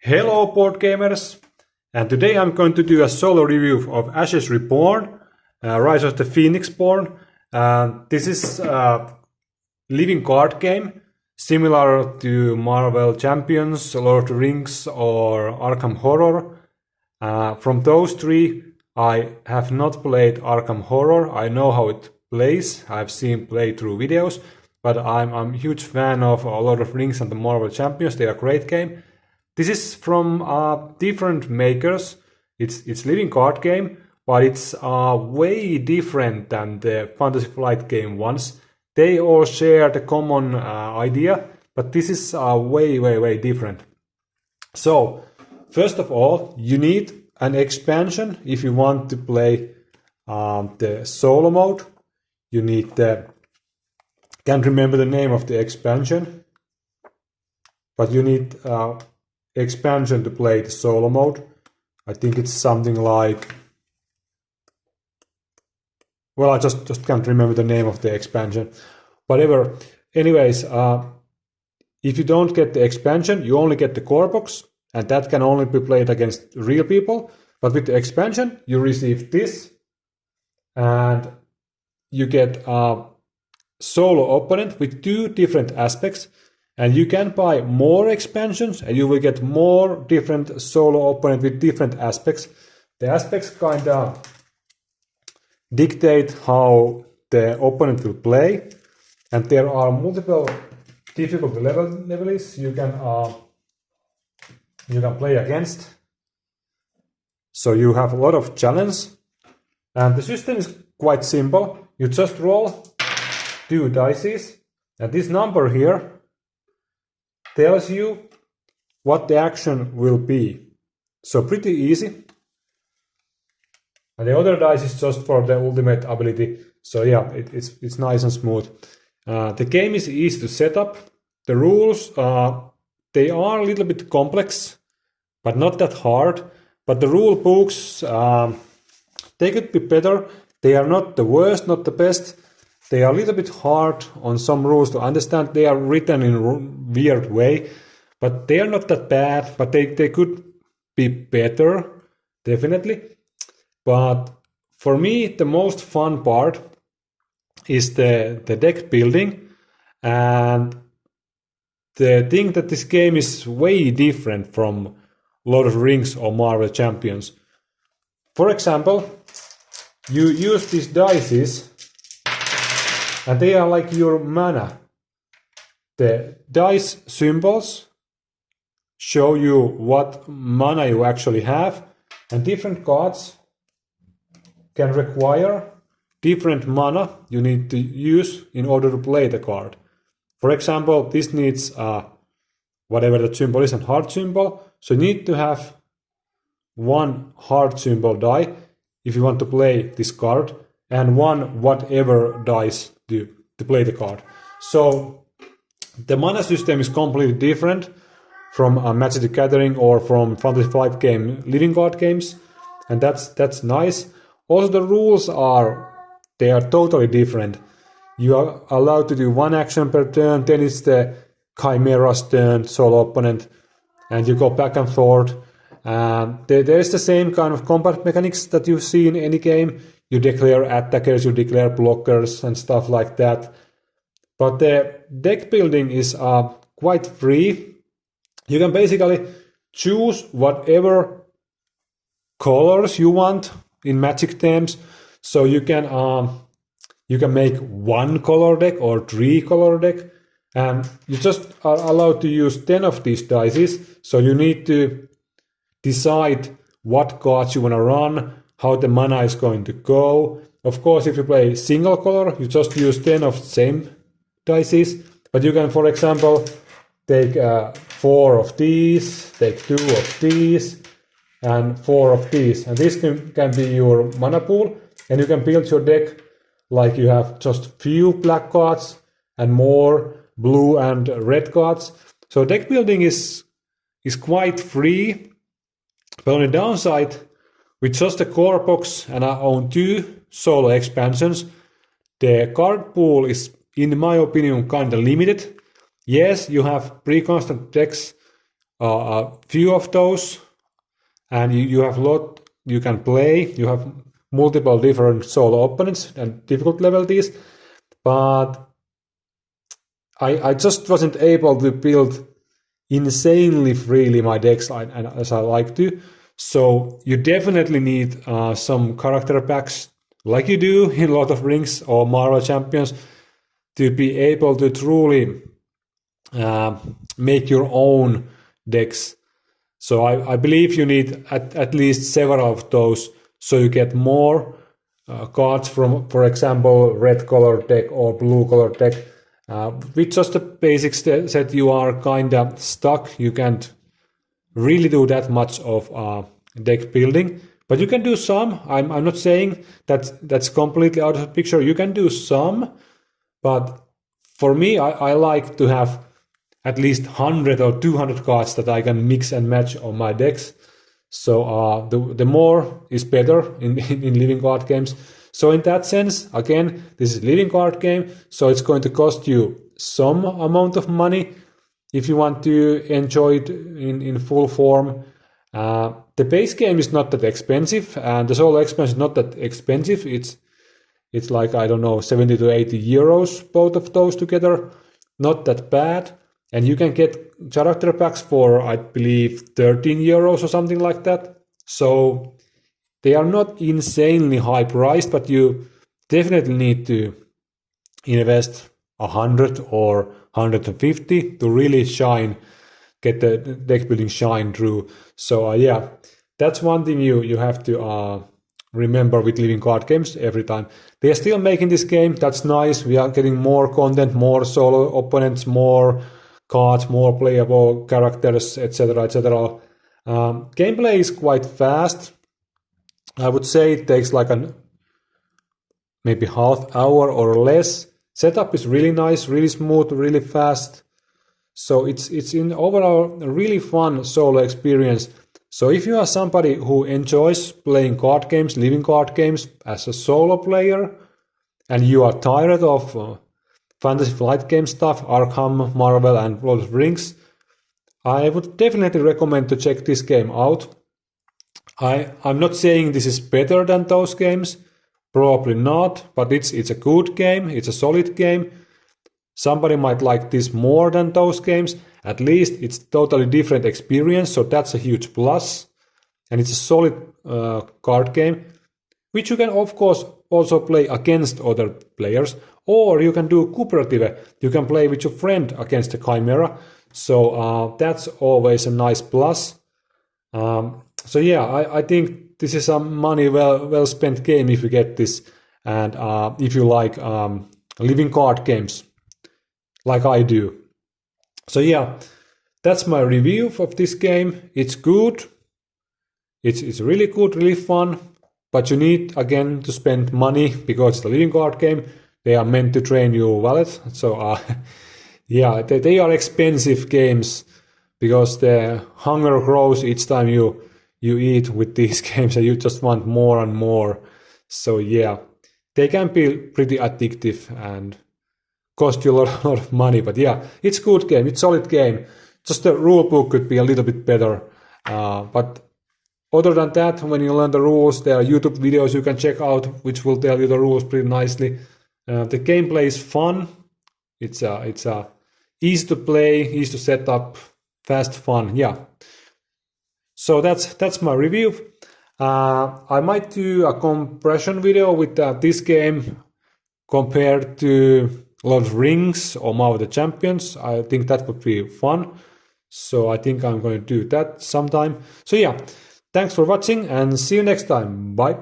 Hello board gamers, and today I'm going to do a solo review of Ashes Reborn, Rise of the Phoenix Born. This is a living card game similar to Marvel Champions, Lord of the Rings or Arkham Horror. From those three, I have not played Arkham Horror. I know how it plays, I've seen playthrough videos, but I'm a huge fan of Lord of the Rings and the Marvel Champions. They are a great game. This is from different makers. It's living card game, but it's way different than the Fantasy Flight game ones. They all share the common idea, but this is way different. So, first of all, you need an expansion if you want to play the solo mode. You need the, can't remember the name of the expansion, but you need expansion to play the solo mode. I think it's something like, well, I just can't remember the name of the expansion. Whatever. Anyways, if you don't get the expansion, you only get the core box, and that can only be played against real people. But with the expansion, you receive this, and you get a solo opponent with two different aspects. And you can buy more expansions and you will get more different solo opponent with different aspects. The aspects kind of dictate how the opponent will play. And there are multiple difficulty levels you can play against. So you have a lot of challenge. And the system is quite simple. You just roll 2 dice. And this number here tells you what the action will be. So pretty easy. And the other dice is just for the ultimate ability. So yeah, it's nice and smooth. The game is easy to set up. The rules, they are a little bit complex, but not that hard. But the rule books, they could be better. They are not the worst, not the best. They are a little bit hard on some rules to understand. They are written in a weird way, but they are not that bad, but they could be better, definitely. But for me, the most fun part is the deck building, and the thing that this game is way different from Lord of the Rings or Marvel Champions. For example, you use these dice, and they are like your mana. The dice symbols show you what mana you actually have, and different cards can require different mana you need to use in order to play the card. For example, this needs whatever the symbol is, a heart symbol. So you need to have one heart symbol die if you want to play this card, and one whatever dice to play the card. So the mana system is completely different from Magic the Gathering or from Fantasy Flight game living card games, and that's nice. Also the rules are totally different. You are allowed to do one action per turn, then it's the Chimera's turn, solo opponent, and you go back and forth. There is the same kind of combat mechanics that you see in any game. You declare attackers, you declare blockers and stuff like that. But the deck building is quite free. You can basically choose whatever colors you want in Magic terms. So you can make 1 color deck or 3 color deck, and you just are allowed to use 10 of these dice. So you need to decide what cards you want to run, how the mana is going to go. Of course, if you play single color, you just use 10 of the same dice. But you can, for example, take 4 of these, take 2 of these, and 4 of these. And this can be your mana pool. And you can build your deck like you have just few black cards and more blue and red cards. So deck building is quite free. But on the downside, with just the core box, and I own 2 solo expansions, the card pool is, in my opinion, kind of limited. Yes, you have pre-constructed decks a few of those, and you have a lot you can play. You have multiple different solo opponents and difficult levelties, but I just wasn't able to build insanely freely my decks as I like to. So you definitely need some character packs, like you do in Lord of Rings or Marvel Champions, to be able to truly make your own decks. So I believe you need at least several of those, so you get more cards from, for example, red color deck or blue color deck. With just a basic set, you are kind of stuck. You can't really do that much of deck building, but you can do some. I'm not saying that's completely out of the picture. You can do some, but for me, I like to have at least 100 or 200 cards that I can mix and match on my decks. So the more is better in living card games. So in that sense, again, this is a living card game, so it's going to cost you some amount of money if you want to enjoy it in full form. The base game is not that expensive, and the solo expansion is not that expensive. It's like, I don't know, 70 to 80 euros, both of those together. Not that bad. And you can get character packs for, I believe, 13 euros or something like that. So they are not insanely high priced, but you definitely need to invest 100 or 150 to really shine, get the deck building shine through. So yeah, that's one thing you have to remember with living card games every time. They are still making this game. That's nice. We are getting more content, more solo opponents, more cards, more playable characters, etc., etc. Gameplay is quite fast. I would say it takes like maybe half hour or less. Setup is really nice, really smooth, really fast. So it's in overall a really fun solo experience. So if you are somebody who enjoys playing card games, living card games as a solo player, and you are tired of Fantasy Flight game stuff, Arkham, Marvel, and Lord of Rings, I would definitely recommend to check this game out. I'm not saying this is better than those games, probably not, but it's a good game, it's a solid game. Somebody might like this more than those games. At least it's totally different experience, so that's a huge plus. And it's a solid card game, which you can of course also play against other players, or you can do cooperative. You can play with your friend against the Chimera. So that's always a nice plus. So yeah, I think this is a money well spent game if you get this, and if you like living card games like I do. So yeah, that's my review of this game. It's good. It's really good, really fun, but you need again to spend money because it's a living card game. They are meant to drain your wallet. So yeah, they are expensive games because the hunger grows each time you eat with these games, and you just want more and more. So yeah, they can be pretty addictive and cost you a lot of money. But yeah, it's a good game. It's a solid game. Just the rule book could be a little bit better. But other than that, when you learn the rules, there are YouTube videos you can check out, which will tell you the rules pretty nicely. The gameplay is fun. It's easy to play, easy to set up, fast, fun. Yeah. So that's my review. I might do a comparison video with this game compared to Lord of the Rings or Marvel the Champions. I think that would be fun. So I think I'm going to do that sometime. So yeah, thanks for watching and see you next time. Bye.